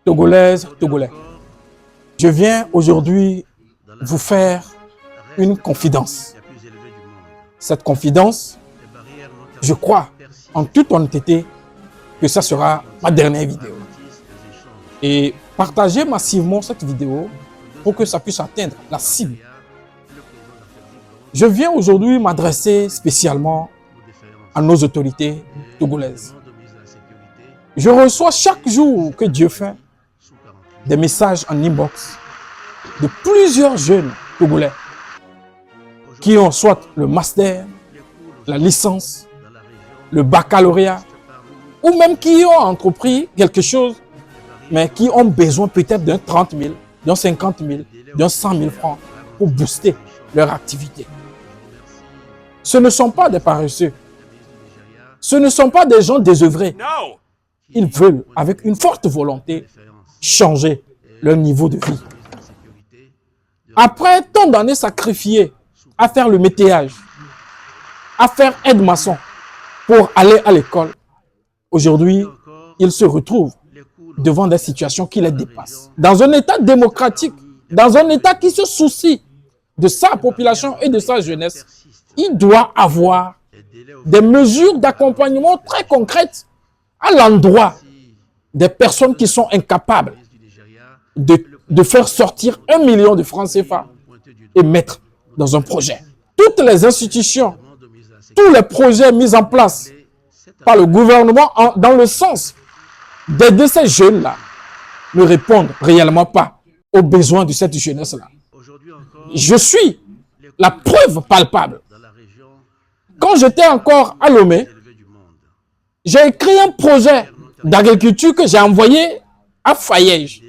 Togolaises, Togolais, je viens aujourd'hui vous faire une confidence. Cette confidence, je crois en toute honnêteté que ça sera ma dernière vidéo. Et partagez massivement cette vidéo pour que ça puisse atteindre la cible. Je viens aujourd'hui m'adresser spécialement à nos autorités togolaises. Je reçois chaque jour que Dieu fait des messages en inbox de plusieurs jeunes Togolais qui ont soit le master, la licence, le baccalauréat, ou même qui ont entrepris quelque chose, mais qui ont besoin peut-être d'un 30 000, d'un 50 000, d'un 100 000 francs pour booster leur activité. Ce ne sont pas des paresseux. Ce ne sont pas des gens désœuvrés. Ils veulent, avec une forte volonté, changer leur niveau de vie. Après tant d'années sacrifiées à faire le métayage, à faire aide-maçon pour aller à l'école, aujourd'hui, ils se retrouvent devant des situations qui les dépassent. Dans un État démocratique, dans un État qui se soucie de sa population et de sa jeunesse, il doit avoir des mesures d'accompagnement très concrètes à l'endroit des personnes qui sont incapables de faire sortir 1 million de francs CFA et mettre dans un projet. Toutes les institutions, tous les projets mis en place par le gouvernement dans le sens d'aider ces jeunes-là ne répondent réellement pas aux besoins de cette jeunesse-là. Je suis la preuve palpable. Quand j'étais encore à Lomé, j'ai écrit un projet d'agriculture que j'ai envoyé à Fayège.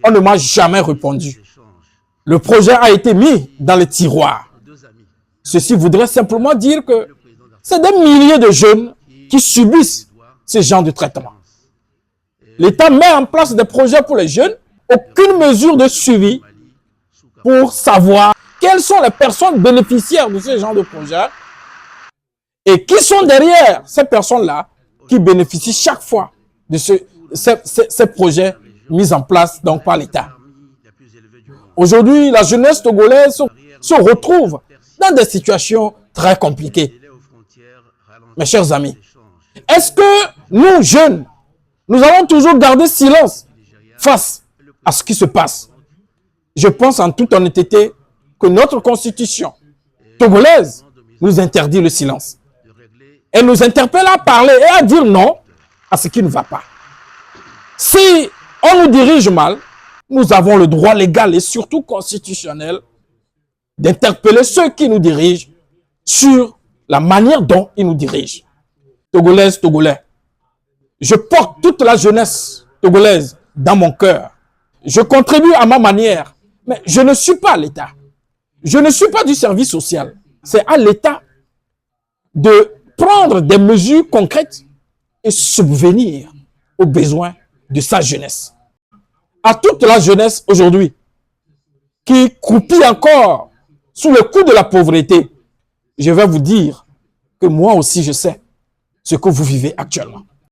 On ne m'a jamais répondu. Le projet a été mis dans les tiroirs. Ceci voudrait simplement dire que c'est des milliers de jeunes qui subissent ce genre de traitement. L'État met en place des projets pour les jeunes, aucune mesure de suivi pour savoir quelles sont les personnes bénéficiaires de ce genre de projet et qui sont derrière ces personnes-là qui bénéficient chaque fois de ces projets mis en place donc par l'État. Aujourd'hui, la jeunesse togolaise se retrouve dans des situations très compliquées. Mes chers amis, est-ce que nous, jeunes, nous allons toujours garder silence face à ce qui se passe? Je pense en toute honnêteté que notre constitution togolaise nous interdit le silence. Elle nous interpelle à parler et à dire non à ce qui ne va pas. Si on nous dirige mal, nous avons le droit légal et surtout constitutionnel d'interpeller ceux qui nous dirigent sur la manière dont ils nous dirigent. Togolaises, Togolais, je porte toute la jeunesse togolaise dans mon cœur. Je contribue à ma manière, mais je ne suis pas l'État. Je ne suis pas du service social. C'est à l'État de prendre des mesures concrètes et subvenir aux besoins de sa jeunesse. À toute la jeunesse aujourd'hui qui croupit encore sous le coup de la pauvreté, je vais vous dire que moi aussi je sais ce que vous vivez actuellement.